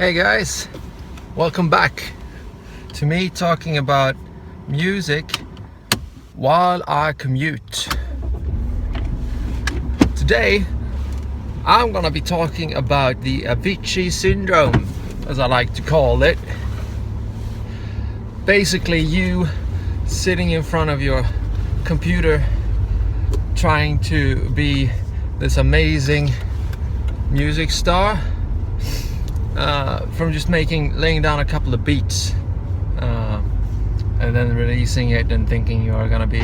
Hey guys, welcome back to me talking about music while I commute. Today I'm gonna be talking about the Avicii Syndrome, as I like to call it. Basically, you sitting in front of your computer trying to be this amazing music star, from just laying down a couple of beats and then releasing it and thinking you're gonna be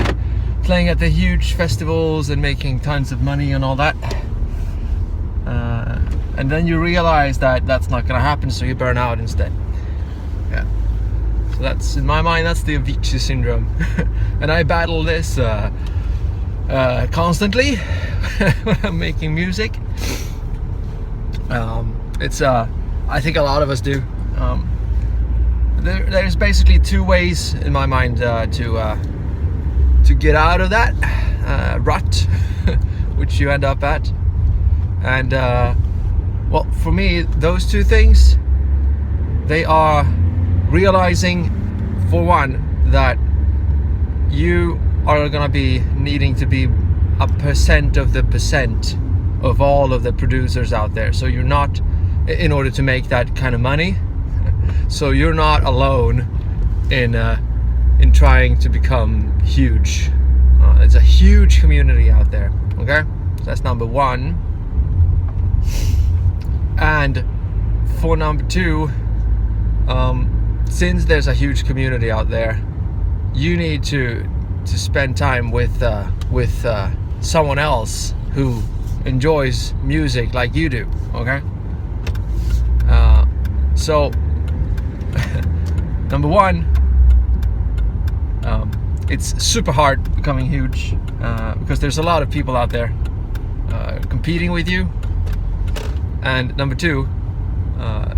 playing at the huge festivals and making tons of money and all that, and then you realize that that's not gonna happen, so you burn out instead. Yeah, so that's, in my mind, that's the Avicii Syndrome. And I battle this constantly when I'm making music. I think a lot of us do. There's basically two ways in my mind to get out of that rut, which you end up at. And well, for me, those two things, they are realizing, for one, that you are gonna be needing to be a percent of the percent of all of the producers out there. So you're not, in order to make that kind of money, so you're not alone in trying to become huge. It's a huge community out there. Okay, so that's number one. And for number two, since there's a huge community out there, you need to spend time with someone else who enjoys music like you do. Okay, so number one, it's super hard becoming huge because there's a lot of people out there competing with you. And number two,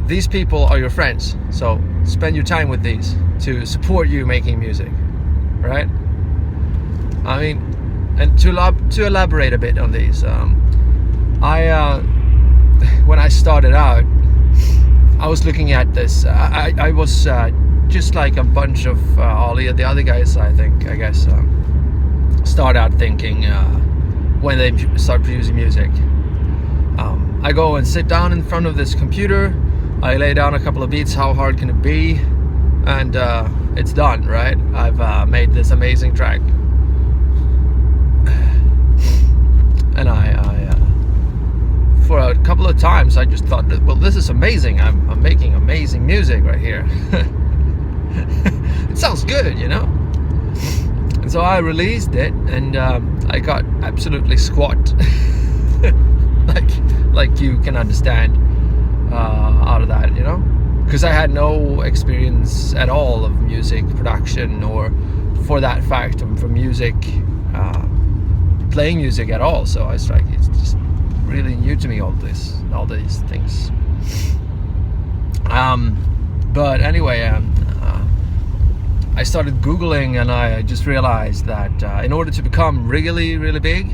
these people are your friends, so spend your time with these to support you making music, right? I mean, and to elaborate a bit on these, when I started out, I was looking at this. I was just like a bunch of all the other guys, I guess, start out thinking when they start producing music. I go and sit down in front of this computer, I lay down a couple of beats, how hard can it be? And it's done, right? I've made this amazing track. And for a couple of times I just thought, well, this is amazing. I'm making amazing music right here. It sounds good, you know? And so I released it, and I got absolutely squat. like you can understand out of that, you know? Because I had no experience at all of music production, or for that fact, from music, playing music at all. So I was like, it's just really new to me, all these things. But anyway, I started Googling, and I just realized that in order to become really, really big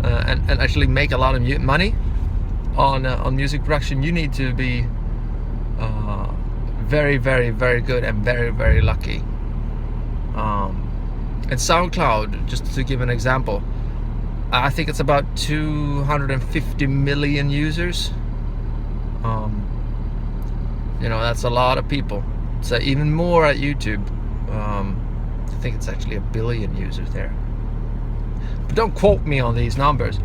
and actually make a lot of money on music production, you need to be very, very, very good and very, very lucky. And SoundCloud, just to give an example, I think it's about 250 million users. You know, that's a lot of people. It's even more at YouTube. I think it's actually 1 billion users there. But don't quote me on these numbers.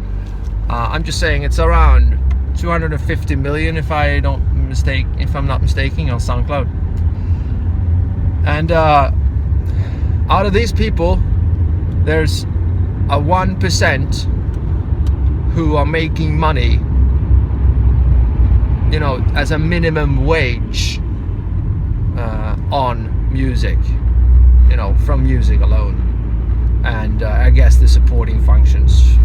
I'm just saying it's around 250 million if I'm not mistaken, on SoundCloud. And out of these people, there's a 1% who are making money, you know, as a minimum wage on music, you know, from music alone. And I guess the supporting functions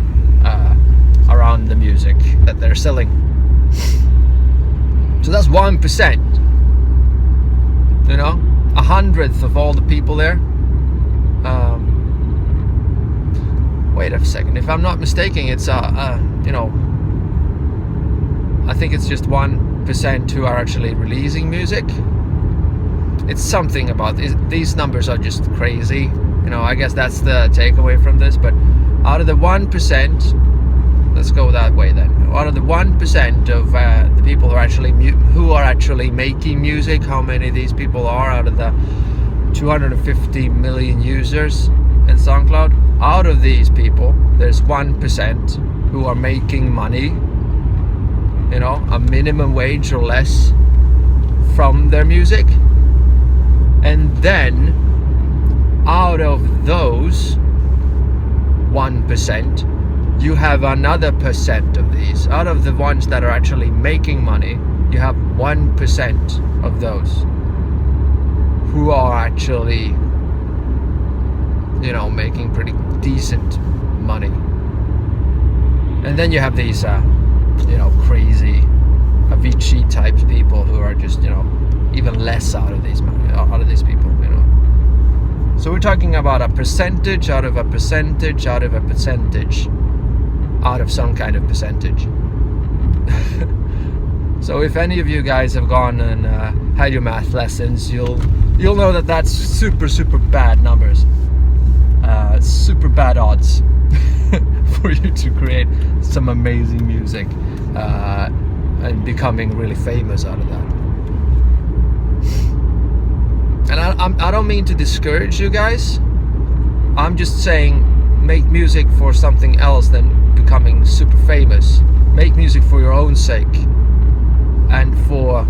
around the music that they're selling. So that's 1%, you know, 100th of all the people there. Wait a second, if I'm not mistaken, it's you know, I think it's just 1 1% who are actually releasing music. It's something about these numbers are just crazy. You know, I guess that's the takeaway from this. But out of the 1%, let's go that way then. Out of the 1% of the people who are actually making music, how many of these people are out of the 250 million users in SoundCloud? Out of these people, there's 1% who are making money, you know, a minimum wage or less from their music. And then out of those 1%, you have another percent of these. Out of the ones that are actually making money, you have 1% of those who are actually, you know, making pretty decent money. And then you have these you know, crazy Avicii types people who are just, you know, even less out of these people, you know. So we're talking about a percentage out of a percentage out of a percentage out of some kind of percentage. So if any of you guys have gone and had your math lessons, you'll know that that's super bad numbers, super bad odds for you to create some amazing music and becoming really famous out of that. And I don't mean to discourage you guys. I'm just saying, make music for something else than becoming super famous. Make music for your own sake and for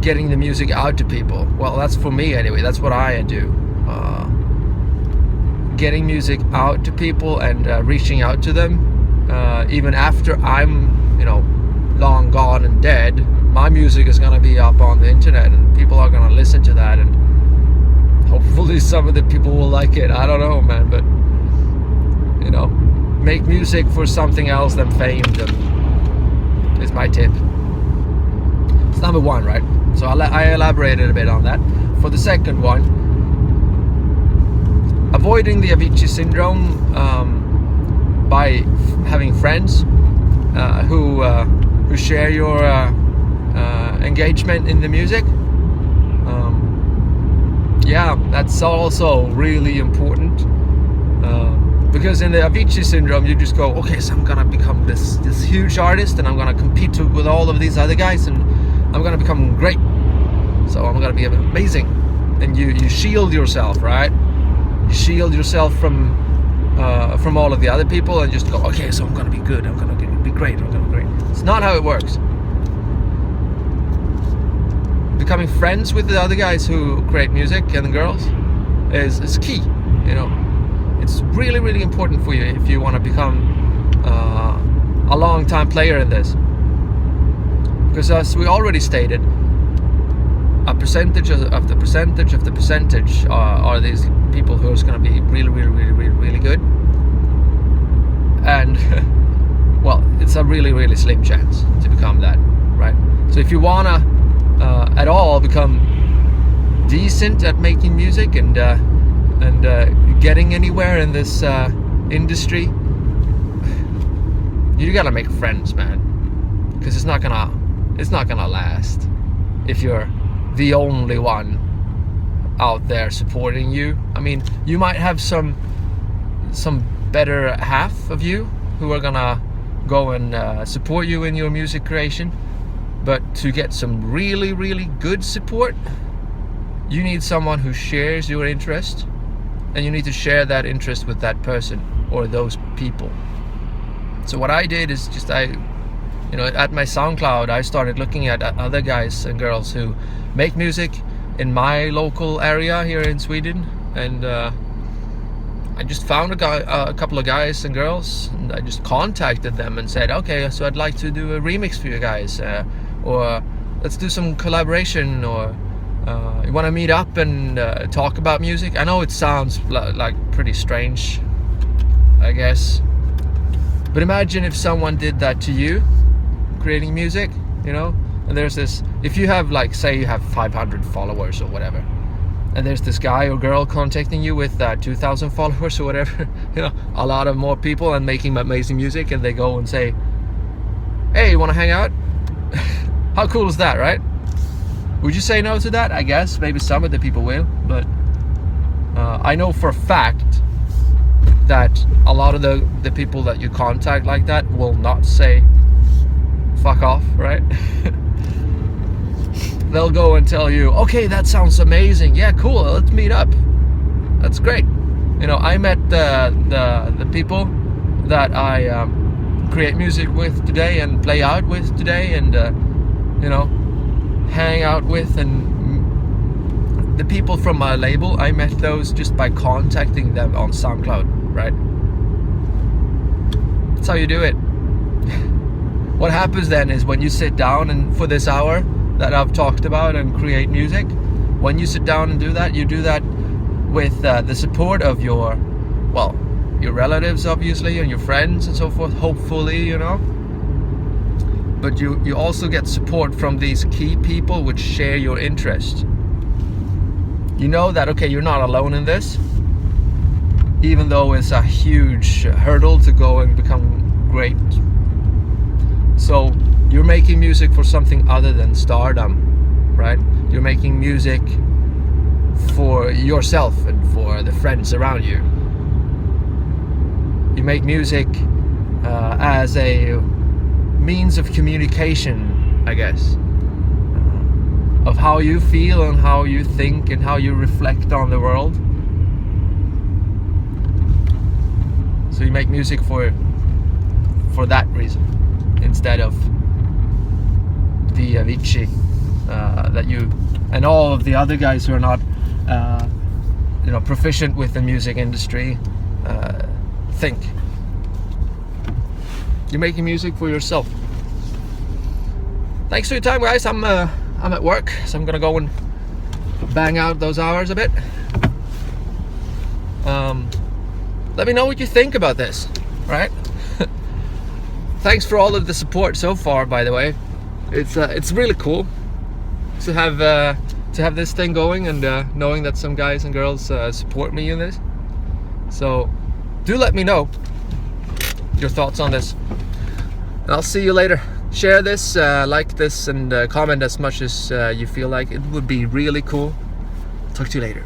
getting the music out to people. Well, that's for me anyway. That's what I do. Getting music out to people and reaching out to them, even after I'm, you know, long gone and dead. My music is gonna be up on the internet, and people are gonna listen to that, and hopefully some of the people will like it. I don't know, man, but you know, make music for something else than fame. Is my tip. It's number one, right? So I elaborated a bit on that. For the second one, avoiding the Avicii Syndrome by having friends who share your engagement in the music. Yeah, that's also really important, because in the Avicii Syndrome you just go, okay, so I'm gonna become this huge artist, and I'm gonna compete with all of these other guys, and I'm gonna become great, so I'm gonna be amazing. And you shield yourself, right? You shield yourself from all of the other people, and just go, okay, so I'm gonna be good, I'm gonna be great, I'm gonna be great. It's not how it works. Becoming friends with the other guys who create music and the girls is key. You know, it's really important for you if you want to become a long-time player in this. Because as we already stated, a percentage of the percentage of the percentage are these people who are going to be really good. And well, it's a really slim chance to become that, right? So if you wanna at all become decent at making music and getting anywhere in this industry, you gotta make friends, man, because it's not gonna last if you're the only one out there supporting you. I mean, you might have some better half of you who are gonna go and support you in your music creation. But to get some really good support, you need someone who shares your interest, and you need to share that interest with that person or those people. So what I did is just at my SoundCloud, I started looking at other guys and girls who make music in my local area here in Sweden, and I just found a couple of guys and girls, and I just contacted them and said, okay, so I'd like to do a remix for you guys, or let's do some collaboration, or you want to meet up and talk about music. I know it sounds like pretty strange, I guess, but imagine if someone did that to you, creating music, you know. And there's this, if you have, like, say you have 500 followers or whatever, and there's this guy or girl contacting you with 2,000 followers or whatever, you know, a lot of more people, and making amazing music, and they go and say, hey, you want to hang out? How cool is that, right? Would you say no to that? I guess maybe some of the people will, but I know for a fact that a lot of the people that you contact like that will not say fuck off, right? They'll go and tell you, okay, that sounds amazing, yeah, cool, let's meet up. That's great. You know, I met the people that I create music with today and play out with today, and you know, hang out with, and the people from my label, I met those just by contacting them on SoundCloud, right? That's how you do it. What happens then is when you sit down and for this hour that I've talked about and create music, when you sit down and do that, you do that with the support of your relatives, obviously, and your friends and so forth, hopefully, you know. But you also get support from these key people which share your interest. You know that, okay, you're not alone in this, even though it's a huge hurdle to go and become great. So you're making music for something other than stardom, right? You're making music for yourself and for the friends around you. You make music as a means of communication, I guess, of how you feel and how you think and how you reflect on the world. So you make music for that reason, instead of the Avicii that you and all of the other guys who are not you know, proficient with the music industry think. You're making music for yourself. Thanks for your time, guys. I'm at work, so I'm gonna go and bang out those hours a bit. Let me know what you think about this, right? Thanks for all of the support so far, by the way. It's really cool to have this thing going, and knowing that some guys and girls support me in this. So do let me know your thoughts on this, and I'll see you later. Share this, like this, and comment as much as you feel like. It would be really cool. Talk to you later.